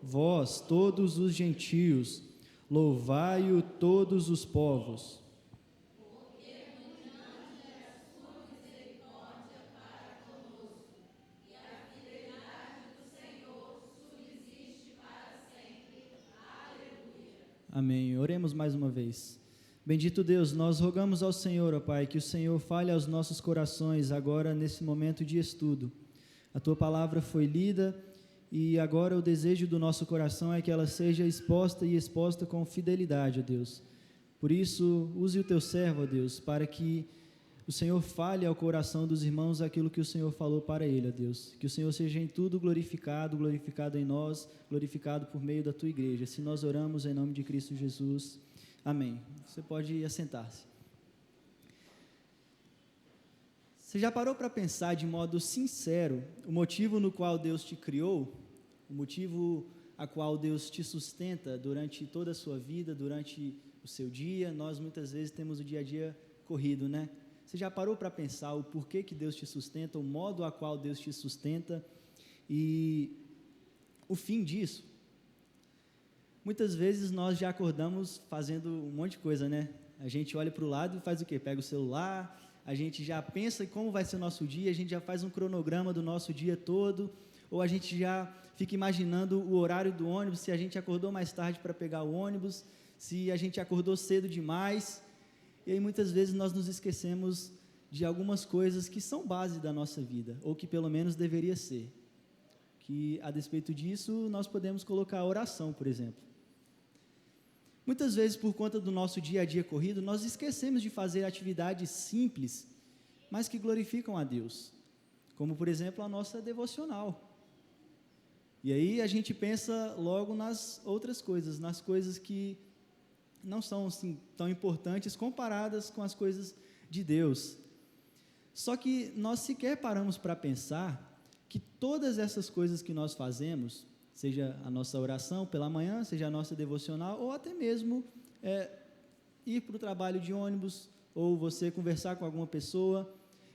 Vós, todos os gentios, louvai-o todos os povos. Amém. Oremos mais uma vez. Bendito Deus, nós rogamos ao Senhor, ó Pai, que o Senhor fale aos nossos corações agora nesse momento de estudo. A Tua palavra foi lida e agora o desejo do nosso coração é que ela seja exposta com fidelidade, ó Deus. Por isso, use o Teu servo, ó Deus, para que o Senhor fale ao coração dos irmãos aquilo que o Senhor falou para ele, ó Deus. Que o Senhor seja em tudo glorificado em nós, glorificado por meio da Tua igreja. Se nós oramos em nome de Cristo Jesus. Amém. Você pode assentar-se. Você já parou para pensar de modo sincero o motivo no qual Deus te criou? O motivo a qual Deus te sustenta durante toda a sua vida, durante o seu dia? Nós muitas vezes temos o dia a dia corrido, né? Você já parou para pensar o porquê que Deus te sustenta, o modo a qual Deus te sustenta e o fim disso? Muitas vezes nós já acordamos fazendo um monte de coisa, né? A gente olha para o lado e faz o quê? Pega o celular, a gente já pensa em como vai ser o nosso dia, a gente já faz um cronograma do nosso dia todo, ou a gente já fica imaginando o horário do ônibus, se a gente acordou mais tarde para pegar o ônibus, se a gente acordou cedo demais. E aí muitas vezes nós nos esquecemos de algumas coisas que são base da nossa vida, ou que pelo menos deveria ser. Que a despeito disso, nós podemos colocar a oração, por exemplo. Muitas vezes, por conta do nosso dia a dia corrido, nós esquecemos de fazer atividades simples, mas que glorificam a Deus, como por exemplo a nossa devocional. E aí a gente pensa logo nas outras coisas, nas coisas que não são assim, tão importantes comparadas com as coisas de Deus. Só que nós sequer paramos para pensar que todas essas coisas que nós fazemos, seja a nossa oração pela manhã, seja a nossa devocional, ou até mesmo ir para o trabalho de ônibus, ou você conversar com alguma pessoa,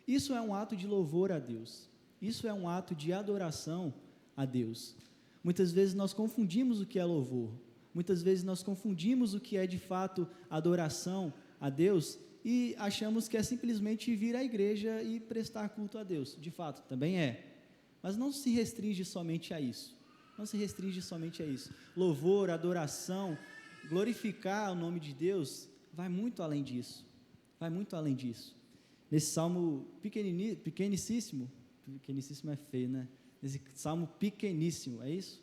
isso é um ato de louvor a Deus, isso é um ato de adoração a Deus. Muitas vezes nós confundimos o que é louvor, muitas vezes nós confundimos o que é de fato adoração a Deus e achamos que é simplesmente vir à igreja e prestar culto a Deus. De fato, também é, mas não se restringe somente a isso. Não se restringe somente a isso. Louvor, adoração, glorificar o nome de Deus, vai muito além disso. Vai muito além disso. Nesse salmo pequeníssimo é feio, né? Nesse salmo pequeníssimo, é isso?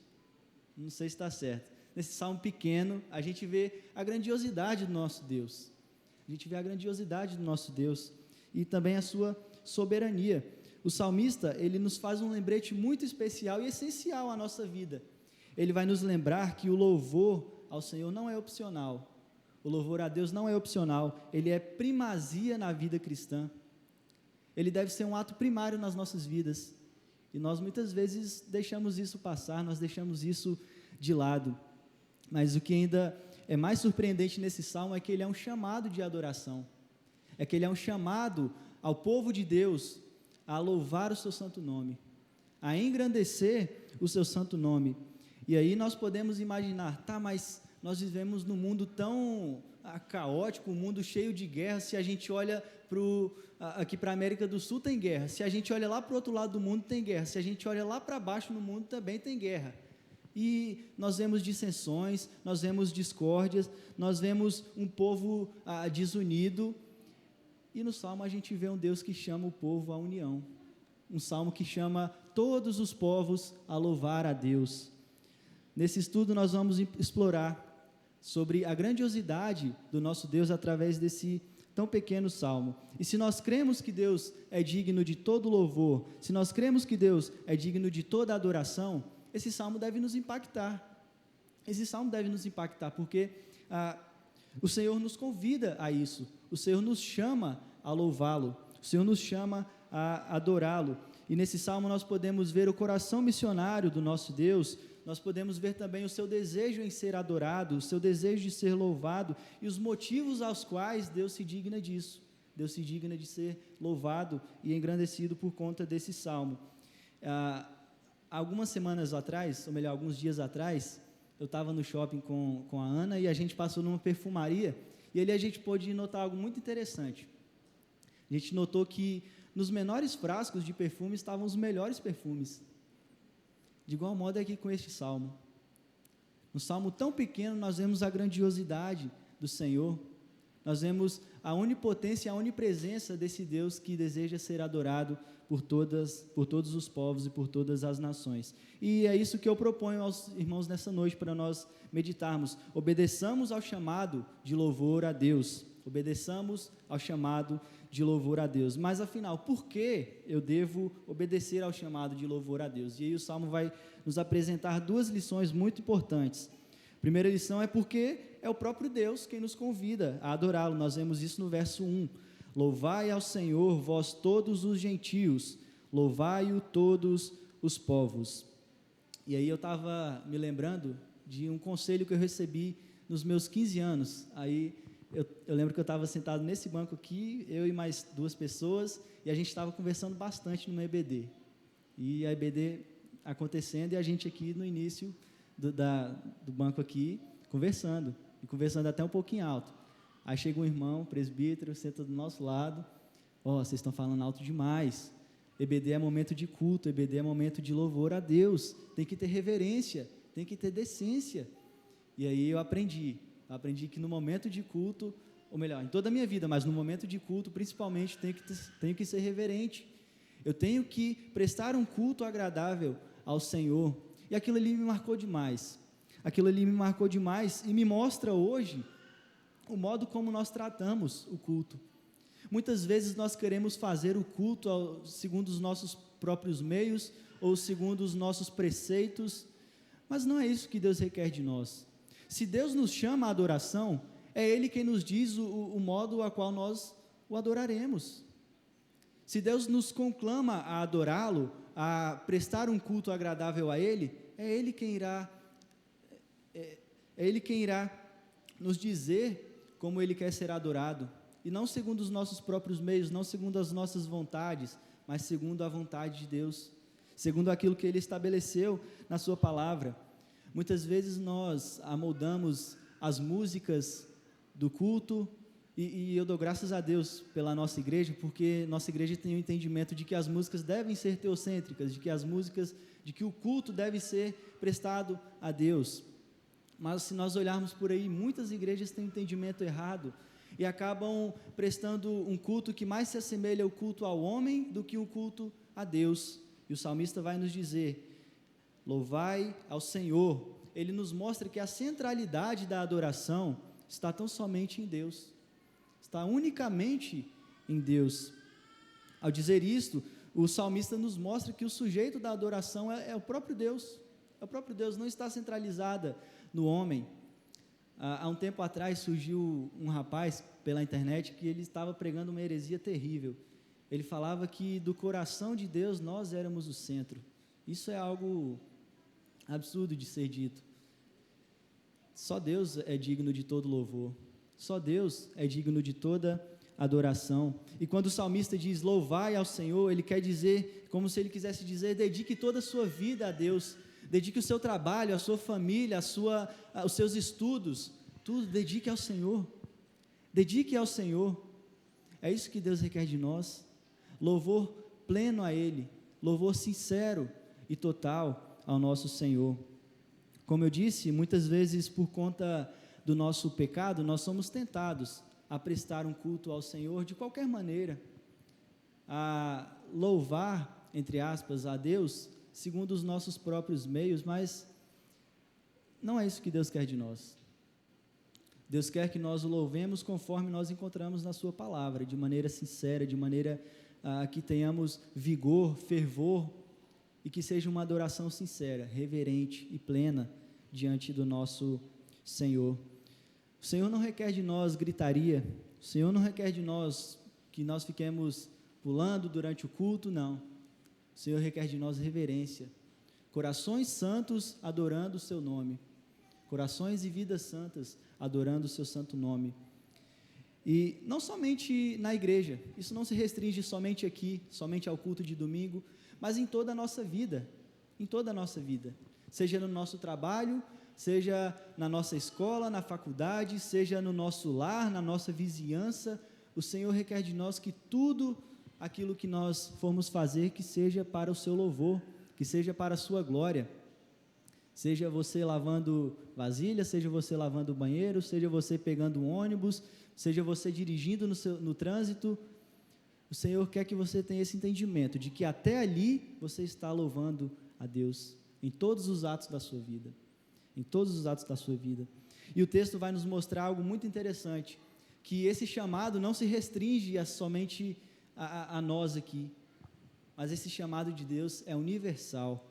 Não sei se está certo. Nesse salmo pequeno, a gente vê a grandiosidade do nosso Deus. A gente vê a grandiosidade do nosso Deus e também a sua soberania. O salmista, ele nos faz um lembrete muito especial e essencial à nossa vida. Ele vai nos lembrar que o louvor ao Senhor não é opcional. O louvor a Deus não é opcional, ele é primazia na vida cristã. Ele deve ser um ato primário nas nossas vidas. E nós muitas vezes deixamos isso passar, nós deixamos isso de lado. Mas o que ainda é mais surpreendente nesse salmo é que ele é um chamado de adoração. É que ele é um chamado ao povo de Deus a louvar o seu santo nome, a engrandecer o seu santo nome. E aí nós podemos imaginar, mas nós vivemos num mundo tão caótico, um mundo cheio de guerra. Se a gente olha aqui para a América do Sul tem guerra, se a gente olha lá para o outro lado do mundo tem guerra, se a gente olha lá para baixo no mundo também tem guerra. E nós vemos dissensões, nós vemos discórdias, nós vemos um povo desunido. E no Salmo a gente vê um Deus que chama o povo à união, um Salmo que chama todos os povos a louvar a Deus. Nesse estudo nós vamos explorar sobre a grandiosidade do nosso Deus através desse tão pequeno Salmo. E se nós cremos que Deus é digno de todo louvor, se nós cremos que Deus é digno de toda adoração, esse Salmo deve nos impactar. Esse Salmo deve nos impactar porque o Senhor nos convida a isso, o Senhor nos chama a louvá-lo, o Senhor nos chama a adorá-lo. E nesse salmo nós podemos ver o coração missionário do nosso Deus, nós podemos ver também o seu desejo em ser adorado, o seu desejo de ser louvado e os motivos aos quais Deus se digna disso. Deus se digna de ser louvado e engrandecido por conta desse salmo. algumas semanas atrás, ou melhor, alguns dias atrás, eu estava no shopping com a Ana e a gente passou numa perfumaria e ali a gente pôde notar algo muito interessante. A gente notou que nos menores frascos de perfume estavam os melhores perfumes. De igual modo é aqui com este salmo. No salmo tão pequeno nós vemos a grandiosidade do Senhor, nós vemos a onipotência e a onipresença desse Deus que deseja ser adorado por todos os povos e por todas as nações. E é isso que eu proponho aos irmãos nessa noite para nós meditarmos. Obedeçamos ao chamado de louvor a Deus. Obedeçamos ao chamado de louvor a Deus. Mas afinal, por que eu devo obedecer ao chamado de louvor a Deus? E aí o Salmo vai nos apresentar duas lições muito importantes. A primeira lição é porque é o próprio Deus quem nos convida a adorá-lo. Nós vemos isso no verso 1. Louvai ao Senhor, vós todos os gentios, louvai-o todos os povos. E aí eu estava me lembrando de um conselho que eu recebi nos meus 15 anos. Aí eu lembro que eu estava sentado nesse banco aqui, eu e mais duas pessoas, e a gente estava conversando bastante numa EBD. E a EBD acontecendo e a gente aqui no início do banco aqui, conversando até um pouquinho alto. Aí chega um irmão, presbítero, senta do nosso lado, vocês estão falando alto demais, EBD é momento de culto, EBD é momento de louvor a Deus, tem que ter reverência, tem que ter decência. E aí eu aprendi que no momento de culto, ou melhor, em toda a minha vida, mas no momento de culto, principalmente, tenho que ser reverente, eu tenho que prestar um culto agradável ao Senhor, e aquilo ali me marcou demais, e me mostra hoje o modo como nós tratamos o culto. Muitas vezes nós queremos fazer o culto segundo os nossos próprios meios, ou segundo os nossos preceitos, mas não é isso que Deus requer de nós. Se Deus nos chama à adoração, é Ele quem nos diz o modo a qual nós o adoraremos. Se Deus nos conclama a adorá-lo, a prestar um culto agradável a Ele, é Ele quem irá nos dizer como Ele quer ser adorado, e não segundo os nossos próprios meios, não segundo as nossas vontades, mas segundo a vontade de Deus, segundo aquilo que Ele estabeleceu na sua palavra. Muitas vezes nós amoldamos as músicas do culto, e eu dou graças a Deus pela nossa igreja, porque nossa igreja tem o entendimento de que as músicas devem ser teocêntricas, de que o culto deve ser prestado a Deus. Mas se nós olharmos por aí, muitas igrejas têm um entendimento errado e acabam prestando um culto que mais se assemelha ao culto ao homem do que o culto a Deus. E o salmista vai nos dizer: louvai ao Senhor. Ele nos mostra que a centralidade da adoração está tão somente em Deus, está unicamente em Deus. Ao dizer isto, o salmista nos mostra que o sujeito da adoração é o próprio Deus. É o próprio Deus, não está centralizada no homem. Há um tempo atrás surgiu um rapaz pela internet que ele estava pregando uma heresia terrível. Ele falava que do coração de Deus nós éramos o centro. Isso é algo absurdo de ser dito. Só Deus é digno de todo louvor. Só Deus é digno de toda adoração. E quando o salmista diz louvai ao Senhor, ele quer dizer, como se ele quisesse dizer, dedique toda a sua vida a Deus. Dedique o seu trabalho, a sua família, os seus estudos, tudo, dedique ao Senhor. Dedique ao Senhor. É isso que Deus requer de nós. Louvor pleno a Ele, louvor sincero e total ao nosso Senhor. Como eu disse, muitas vezes por conta do nosso pecado, nós somos tentados a prestar um culto ao Senhor de qualquer maneira, a louvar, entre aspas, a Deus, segundo os nossos próprios meios, mas não é isso que Deus quer de nós. Deus quer que nós o louvemos conforme nós encontramos na sua palavra, de maneira sincera, de maneira que tenhamos vigor, fervor, e que seja uma adoração sincera, reverente e plena diante do nosso Senhor. O Senhor não requer de nós gritaria, o Senhor não requer de nós que nós fiquemos pulando durante o culto, não. O Senhor requer de nós reverência, corações santos adorando o seu nome, corações e vidas santas adorando o seu santo nome. E não somente na igreja, isso não se restringe somente aqui, somente ao culto de domingo, mas em toda a nossa vida, em toda a nossa vida, seja no nosso trabalho, seja na nossa escola, na faculdade, seja no nosso lar, na nossa vizinhança. O Senhor requer de nós que tudo aquilo que nós formos fazer, que seja para o seu louvor, que seja para a sua glória. Seja você lavando vasilha, seja você lavando o banheiro, seja você pegando um ônibus, seja você dirigindo no trânsito, o Senhor quer que você tenha esse entendimento, de que até ali você está louvando a Deus, em todos os atos da sua vida, em todos os atos da sua vida. E o texto vai nos mostrar algo muito interessante, que esse chamado não se restringe somente a nós aqui, mas esse chamado de Deus é universal.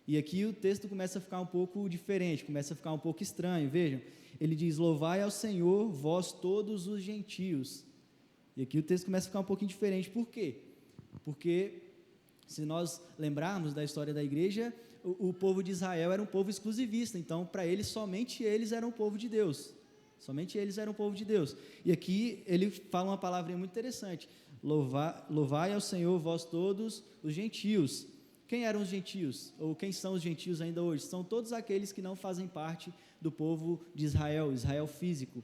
E aqui o texto começa a ficar um pouco diferente, começa a ficar um pouco estranho. Vejam, ele diz: louvai ao Senhor, vós todos os gentios. E aqui o texto começa a ficar um pouquinho diferente. Por quê? Porque, se nós lembrarmos da história da igreja, o povo de Israel era um povo exclusivista, então para eles, somente eles eram o povo de Deus, somente eles eram o povo de Deus. E aqui ele fala uma palavrinha muito interessante: louvai ao Senhor, vós todos os gentios. Quem eram os gentios? Ou quem são os gentios ainda hoje? São todos aqueles que não fazem parte do povo de Israel, Israel físico.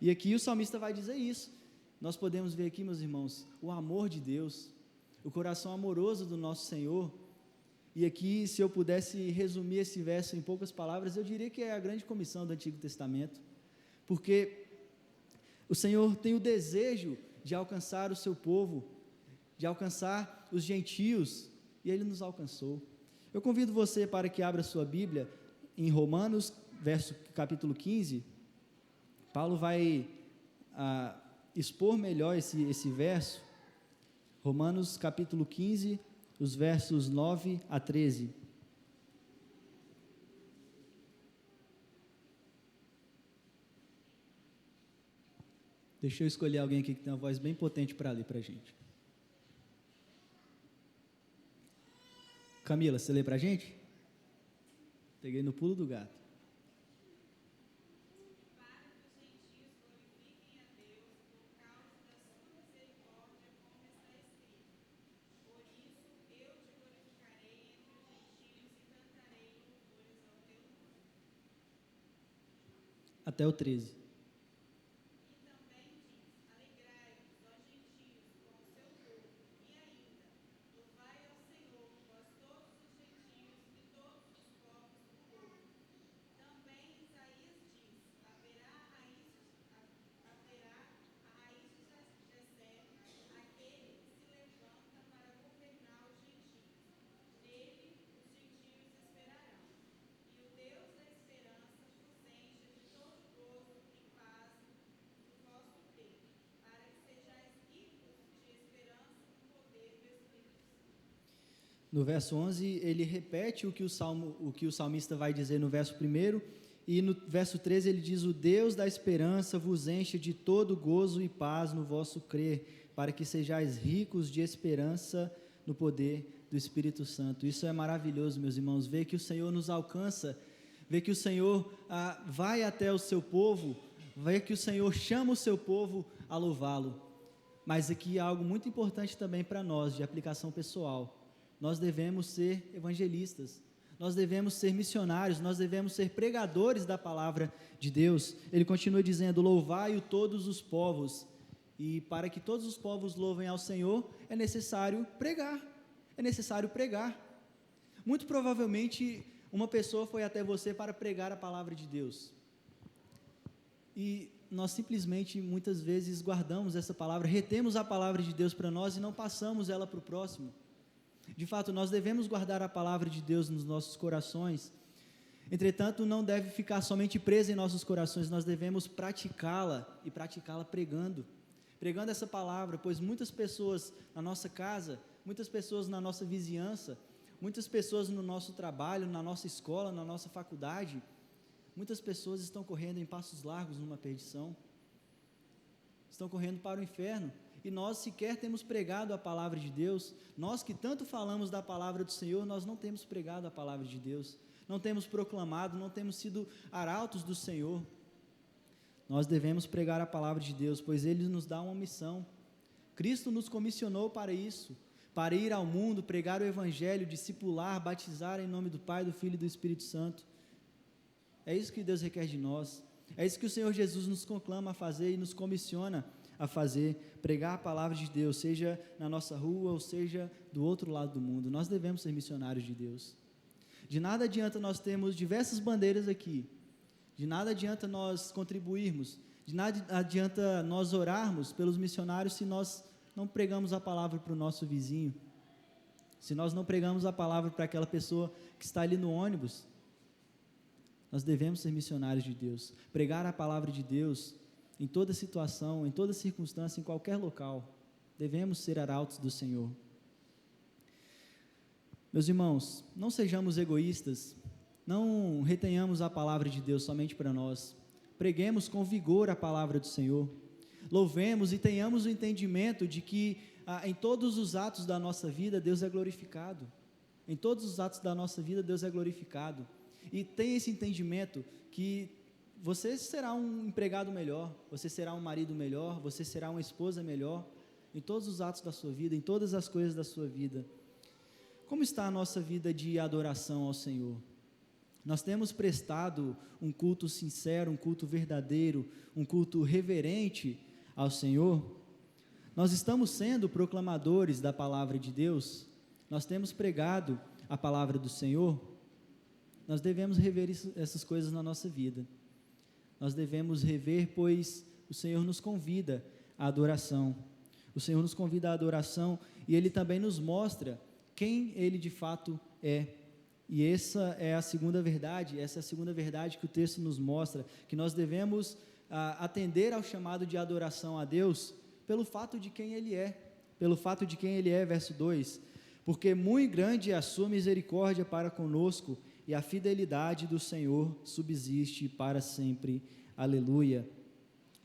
E aqui o salmista vai dizer isso. Nós podemos ver aqui, meus irmãos, o amor de Deus, o coração amoroso do nosso Senhor. E aqui, se eu pudesse resumir esse verso em poucas palavras, eu diria que é a grande comissão do Antigo Testamento, porque o Senhor tem o desejo de alcançar o seu povo, de alcançar os gentios, e Ele nos alcançou. Eu convido você para que abra sua Bíblia em Romanos, capítulo 15. Paulo vai expor melhor esse verso. Romanos capítulo 15, os versos 9 a 13. Deixa eu escolher alguém aqui que tem uma voz bem potente para ler para a gente. Camila, você lê para a gente? Peguei no pulo do gato. Até o 13. No verso 11, ele repete o que o salmista vai dizer no verso 1, e no verso 13 ele diz: o Deus da esperança vos enche de todo gozo e paz no vosso crer, para que sejais ricos de esperança no poder do Espírito Santo. Isso é maravilhoso, meus irmãos, ver que o Senhor nos alcança, ver que o Senhor vai até o seu povo, ver que o Senhor chama o seu povo a louvá-lo. Mas aqui há algo muito importante também para nós, de aplicação pessoal. Nós devemos ser evangelistas, nós devemos ser missionários, nós devemos ser pregadores da palavra de Deus. Ele continua dizendo: louvai-o todos os povos. E para que todos os povos louvem ao Senhor, é necessário pregar, Muito provavelmente, uma pessoa foi até você para pregar a palavra de Deus, e nós simplesmente, muitas vezes, guardamos essa palavra, retemos a palavra de Deus para nós e não passamos ela para o próximo. De fato, nós devemos guardar a palavra de Deus nos nossos corações. Entretanto, não deve ficar somente presa em nossos corações, nós devemos praticá-la, e praticá-la pregando essa palavra, pois muitas pessoas na nossa casa, muitas pessoas na nossa vizinhança, muitas pessoas no nosso trabalho, na nossa escola, na nossa faculdade, muitas pessoas estão correndo em passos largos numa perdição, estão correndo para o inferno, e nós sequer temos pregado a palavra de Deus. Nós que tanto falamos da palavra do Senhor, nós não temos pregado a palavra de Deus, não temos proclamado, não temos sido arautos do Senhor. Nós devemos pregar a palavra de Deus, pois Ele nos dá uma missão. Cristo nos comissionou para isso, para ir ao mundo, pregar o evangelho, discipular, batizar em nome do Pai, do Filho e do Espírito Santo. É isso que Deus requer de nós. É isso que o Senhor Jesus nos conclama a fazer e nos comissiona a fazer, pregar a palavra de Deus, seja na nossa rua ou seja do outro lado do mundo. Nós devemos ser missionários de Deus. De nada adianta nós termos diversas bandeiras aqui, de nada adianta nós contribuirmos, de nada adianta nós orarmos pelos missionários se nós não pregamos a palavra para o nosso vizinho, se nós não pregamos a palavra para aquela pessoa que está ali no ônibus. Nós devemos ser missionários de Deus, pregar a palavra de Deus em toda situação, em toda circunstância, em qualquer local. Devemos ser arautos do Senhor. Meus irmãos, não sejamos egoístas, não retenhamos a palavra de Deus somente para nós, preguemos com vigor a palavra do Senhor, louvemos e tenhamos o entendimento de que em todos os atos da nossa vida Deus é glorificado, em todos os atos da nossa vida Deus é glorificado, e tenha esse entendimento que você será um empregado melhor, você será um marido melhor, você será uma esposa melhor, em todos os atos da sua vida, em todas as coisas da sua vida. Como está a nossa vida de adoração ao Senhor? Nós temos prestado um culto sincero, um culto verdadeiro, um culto reverente ao Senhor? Nós estamos sendo proclamadores da palavra de Deus? Nós temos pregado a palavra do Senhor? Nós devemos rever essas coisas na nossa vida. Nós devemos rever, pois o Senhor nos convida à adoração. O Senhor nos convida à adoração e Ele também nos mostra quem Ele de fato é. E essa é a segunda verdade que o texto nos mostra, que nós devemos atender ao chamado de adoração a Deus pelo fato de quem Ele é, verso 2, porque muito grande é a sua misericórdia para conosco, e a fidelidade do Senhor subsiste para sempre, aleluia.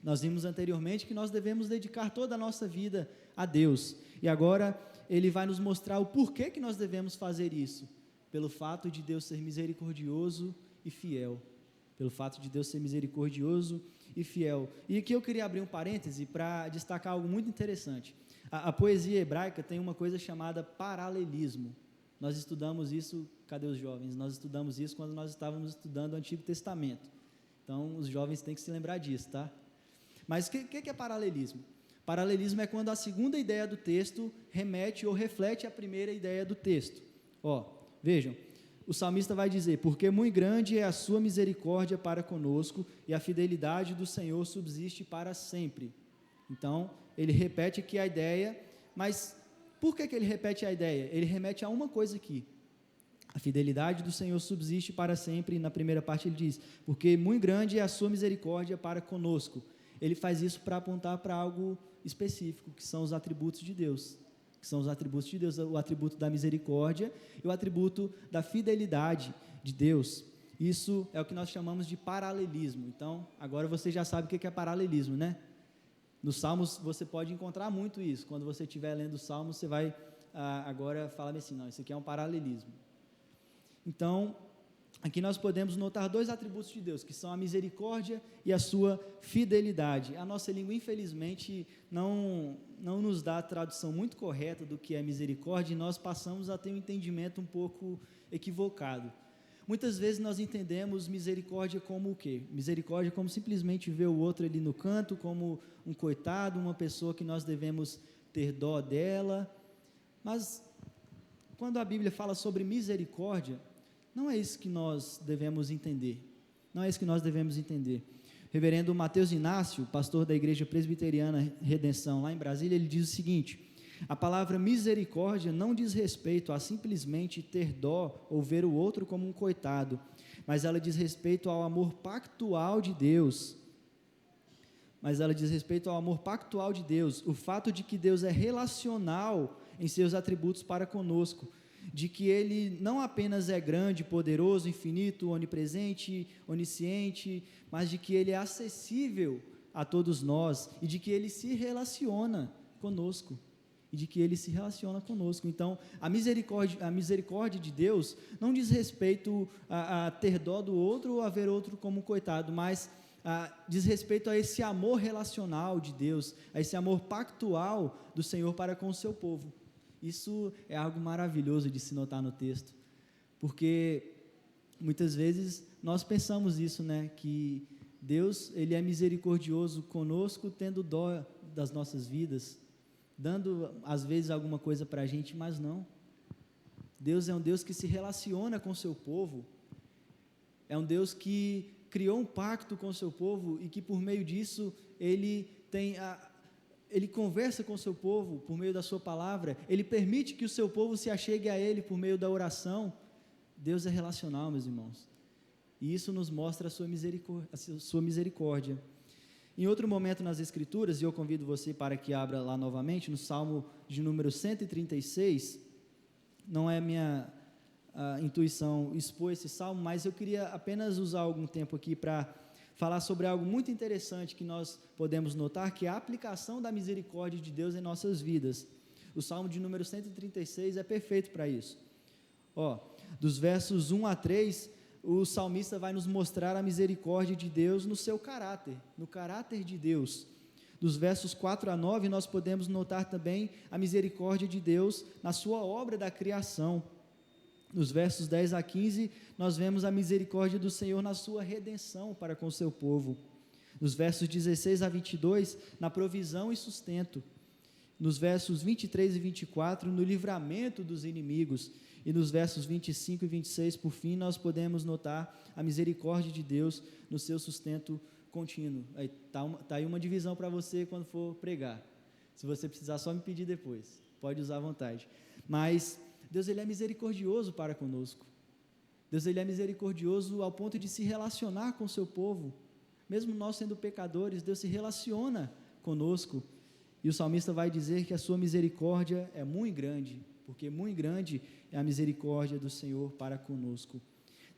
Nós vimos anteriormente que nós devemos dedicar toda a nossa vida a Deus, e agora Ele vai nos mostrar o porquê que nós devemos fazer isso, pelo fato de Deus ser misericordioso e fiel, e aqui eu queria abrir um parêntese para destacar algo muito interessante. A poesia hebraica tem uma coisa chamada paralelismo. Nós estudamos isso, cadê os jovens? Nós estudamos isso quando nós estávamos estudando o Antigo Testamento, então os jovens têm que se lembrar disso, tá? Mas o que é paralelismo? Paralelismo é quando a segunda ideia do texto remete ou reflete a primeira ideia do texto. Vejam, o salmista vai dizer, porque muito grande é a sua misericórdia para conosco, e a fidelidade do Senhor subsiste para sempre. Então, ele repete aqui a ideia, mas por que ele repete a ideia? Ele remete a uma coisa aqui, a fidelidade do Senhor subsiste para sempre, e na primeira parte ele diz, porque muito grande é a sua misericórdia para conosco. Ele faz isso para apontar para algo específico, que são os atributos de Deus, o atributo da misericórdia e o atributo da fidelidade de Deus. Isso é o que nós chamamos de paralelismo. Então, agora você já sabe o que é paralelismo, né? Nos Salmos você pode encontrar muito isso. Quando você estiver lendo os Salmos, você vai agora falar assim, não, isso aqui é um paralelismo. Então, aqui nós podemos notar dois atributos de Deus, que são a misericórdia e a sua fidelidade. A nossa língua, infelizmente, não nos dá a tradução muito correta do que é misericórdia, e nós passamos a ter um entendimento um pouco equivocado. Muitas vezes nós entendemos misericórdia como o quê? Misericórdia como simplesmente ver o outro ali no canto, como um coitado, uma pessoa que nós devemos ter dó dela. Mas, quando a Bíblia fala sobre misericórdia, não é isso que nós devemos entender. Reverendo Mateus Inácio, pastor da Igreja Presbiteriana Redenção, lá em Brasília, ele diz o seguinte: a palavra misericórdia não diz respeito a simplesmente ter dó ou ver o outro como um coitado, mas ela diz respeito ao amor pactual de Deus. O fato de que Deus é relacional em seus atributos para conosco, de que Ele não apenas é grande, poderoso, infinito, onipresente, onisciente, mas de que Ele é acessível a todos nós, e de que Ele se relaciona conosco. Então, a misericórdia de Deus não diz respeito a ter dó do outro ou a ver outro como um coitado, mas diz respeito a esse amor relacional de Deus, a esse amor pactual do Senhor para com o seu povo. Isso é algo maravilhoso de se notar no texto, porque muitas vezes nós pensamos isso, né, que Deus, Ele é misericordioso conosco, tendo dó das nossas vidas, dando às vezes alguma coisa para a gente, mas não. Deus é um Deus que se relaciona com o seu povo, é um Deus que criou um pacto com o seu povo e que por meio disso Ele conversa com o seu povo por meio da sua palavra, Ele permite que o seu povo se achegue a Ele por meio da oração. Deus é relacional, meus irmãos, e isso nos mostra a sua misericórdia. Em outro momento nas Escrituras, e eu convido você para que abra lá novamente, no Salmo de número 136, não é minha intuição expor esse Salmo, mas eu queria apenas usar algum tempo aqui para falar sobre algo muito interessante que nós podemos notar, que é a aplicação da misericórdia de Deus em nossas vidas. O Salmo de número 136 é perfeito para isso. Dos versos 1 a 3, o salmista vai nos mostrar a misericórdia de Deus no seu caráter, no caráter de Deus. Dos versos 4 a 9, nós podemos notar também a misericórdia de Deus na sua obra da criação. Nos versos 10 a 15, nós vemos a misericórdia do Senhor na sua redenção para com o seu povo. Nos versos 16 a 22, na provisão e sustento. Nos versos 23 e 24, no livramento dos inimigos. E nos versos 25 e 26, por fim, nós podemos notar a misericórdia de Deus no seu sustento contínuo. Tá aí uma divisão para você quando for pregar. Se você precisar, só me pedir depois. Pode usar à vontade. Mas Deus, Ele é misericordioso para conosco. Deus, Ele é misericordioso ao ponto de se relacionar com o seu povo. Mesmo nós sendo pecadores, Deus se relaciona conosco. E o salmista vai dizer que a sua misericórdia é muito grande, porque muito grande é a misericórdia do Senhor para conosco.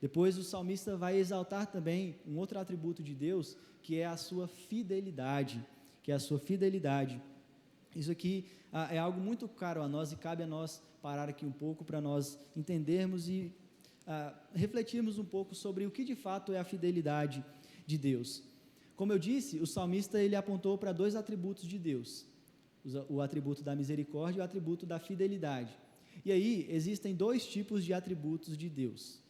Depois o salmista vai exaltar também um outro atributo de Deus, que é a sua fidelidade, Isso aqui é algo muito caro a nós e cabe a nós parar aqui um pouco para nós entendermos e refletirmos um pouco sobre o que de fato é a fidelidade de Deus. Como eu disse, o salmista ele apontou para dois atributos de Deus, o atributo da misericórdia e o atributo da fidelidade. E aí, existem dois tipos de atributos de Deus.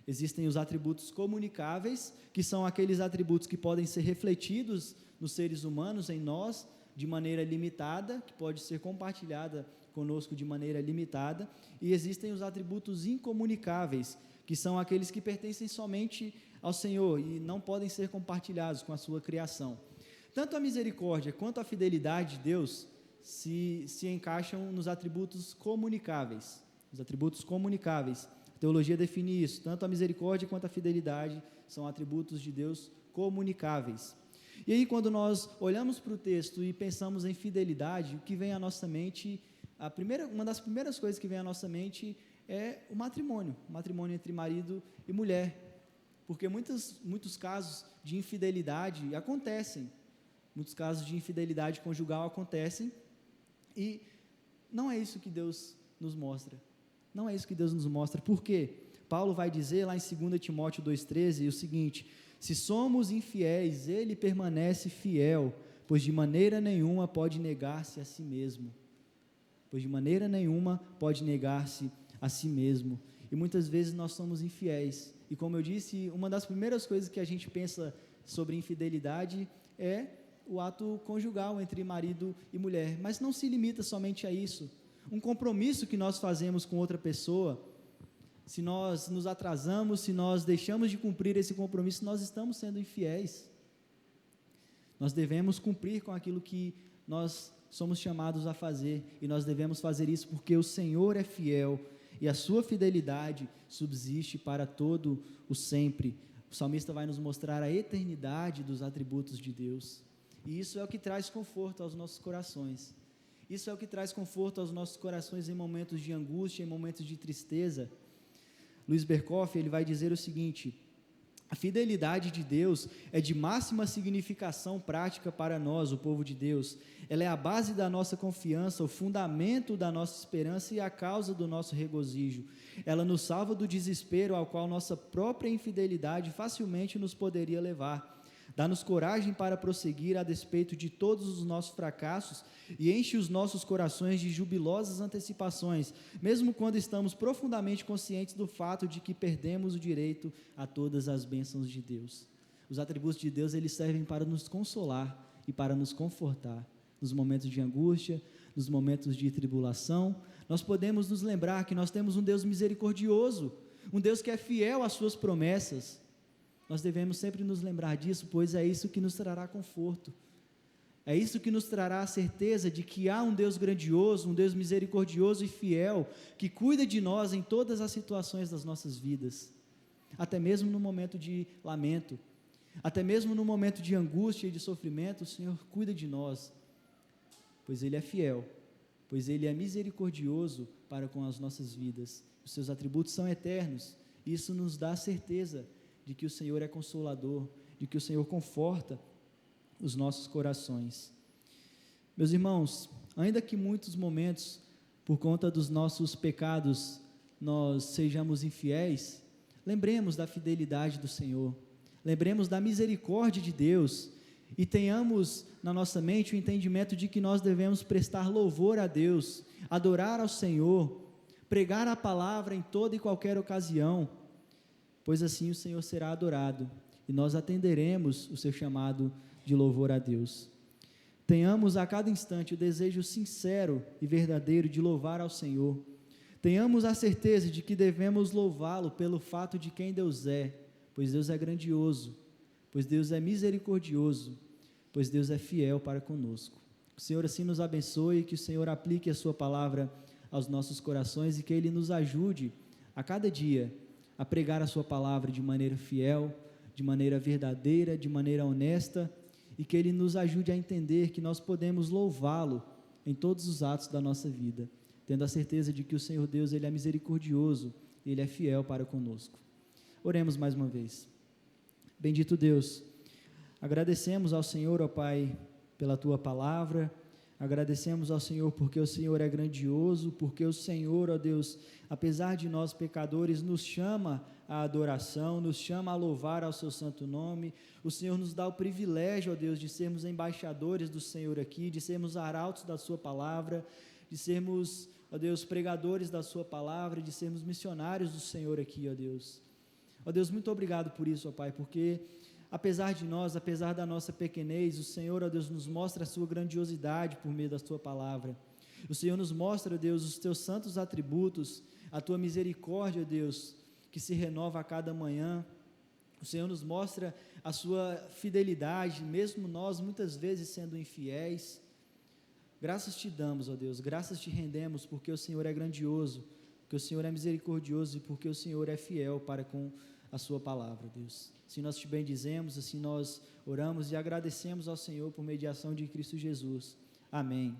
Existem os atributos comunicáveis, que são aqueles atributos que podem ser refletidos nos seres humanos, em nós, de maneira limitada, que pode ser compartilhada conosco de maneira limitada. E existem os atributos incomunicáveis, que são aqueles que pertencem somente ao Senhor e não podem ser compartilhados com a sua criação. Tanto a misericórdia quanto a fidelidade de Deus se encaixam nos atributos comunicáveis. A teologia define isso, tanto a misericórdia quanto a fidelidade são atributos de Deus comunicáveis. E aí, quando nós olhamos para o texto e pensamos em fidelidade, o que vem à nossa mente, uma das primeiras coisas que vem à nossa mente é o matrimônio entre marido e mulher, porque muitos casos de infidelidade acontecem, muitos casos de infidelidade conjugal acontecem, e não é isso que Deus nos mostra. Por quê? Paulo vai dizer lá em 2 Timóteo 2,13 o seguinte: se somos infiéis, ele permanece fiel, pois de maneira nenhuma pode negar-se a si mesmo. E muitas vezes nós somos infiéis. E como eu disse, uma das primeiras coisas que a gente pensa sobre infidelidade é o ato conjugal entre marido e mulher, mas não se limita somente a isso. Um compromisso que nós fazemos com outra pessoa, se nós nos atrasamos, se nós deixamos de cumprir esse compromisso, nós estamos sendo infiéis. Nós devemos cumprir com aquilo que nós somos chamados a fazer, e nós devemos fazer isso porque o Senhor é fiel, e a sua fidelidade subsiste para todo o sempre. O salmista vai nos mostrar a eternidade dos atributos de Deus, e isso é o que traz conforto aos nossos corações. Isso é o que traz conforto aos nossos corações em momentos de angústia, em momentos de tristeza. Luiz Berkoff, ele vai dizer o seguinte: a fidelidade de Deus é de máxima significação prática para nós, o povo de Deus. Ela é a base da nossa confiança, o fundamento da nossa esperança e a causa do nosso regozijo. Ela nos salva do desespero ao qual nossa própria infidelidade facilmente nos poderia levar. Dá-nos coragem para prosseguir a despeito de todos os nossos fracassos e enche os nossos corações de jubilosas antecipações, mesmo quando estamos profundamente conscientes do fato de que perdemos o direito a todas as bênçãos de Deus. Os atributos de Deus, eles servem para nos consolar e para nos confortar. Nos momentos de angústia, nos momentos de tribulação, nós podemos nos lembrar que nós temos um Deus misericordioso, um Deus que é fiel às suas promessas. Nós devemos sempre nos lembrar disso, pois é isso que nos trará conforto. É isso que nos trará a certeza de que há um Deus grandioso, um Deus misericordioso e fiel, que cuida de nós em todas as situações das nossas vidas, até mesmo no momento de lamento, até mesmo no momento de angústia e de sofrimento, o Senhor cuida de nós, pois Ele é fiel, pois Ele é misericordioso para com as nossas vidas. Os seus atributos são eternos, e isso nos dá a certeza de que o Senhor é consolador, de que o Senhor conforta os nossos corações. Meus irmãos, ainda que muitos momentos, por conta dos nossos pecados, nós sejamos infiéis, lembremos da fidelidade do Senhor, lembremos da misericórdia de Deus, e tenhamos na nossa mente o entendimento de que nós devemos prestar louvor a Deus, adorar ao Senhor, pregar a palavra em toda e qualquer ocasião, pois assim o Senhor será adorado, e nós atenderemos o seu chamado de louvor a Deus. Tenhamos a cada instante o desejo sincero e verdadeiro de louvar ao Senhor. Tenhamos a certeza de que devemos louvá-lo pelo fato de quem Deus é, pois Deus é grandioso, pois Deus é misericordioso, pois Deus é fiel para conosco. Que o Senhor assim nos abençoe, que o Senhor aplique a sua palavra aos nossos corações e que Ele nos ajude a cada dia a pregar a sua palavra de maneira fiel, de maneira verdadeira, de maneira honesta, e que Ele nos ajude a entender que nós podemos louvá-lo em todos os atos da nossa vida, tendo a certeza de que o Senhor Deus, Ele é misericordioso, Ele é fiel para conosco. Oremos mais uma vez. Bendito Deus, agradecemos ao Senhor, ó Pai, pela Tua palavra, agradecemos ao Senhor porque o Senhor é grandioso, porque o Senhor, ó Deus, apesar de nós pecadores, nos chama à adoração, nos chama a louvar ao Seu santo nome. O Senhor nos dá o privilégio, ó Deus, de sermos embaixadores do Senhor aqui, de sermos arautos da Sua palavra, de sermos, ó Deus, pregadores da Sua palavra, de sermos missionários do Senhor aqui, ó Deus. Ó Deus, muito obrigado por isso, ó Pai, porque apesar de nós, apesar da nossa pequenez, o Senhor, ó Deus, nos mostra a Sua grandiosidade por meio da Sua palavra. O Senhor nos mostra, ó Deus, os Teus santos atributos, a Tua misericórdia, ó Deus, que se renova a cada manhã. O Senhor nos mostra a Sua fidelidade, mesmo nós muitas vezes sendo infiéis. Graças Te damos, ó Deus, graças Te rendemos, porque o Senhor é grandioso, porque o Senhor é misericordioso e porque o Senhor é fiel para com a Sua palavra, Deus. Assim nós Te bendizemos, assim nós oramos e agradecemos ao Senhor por mediação de Cristo Jesus. Amém.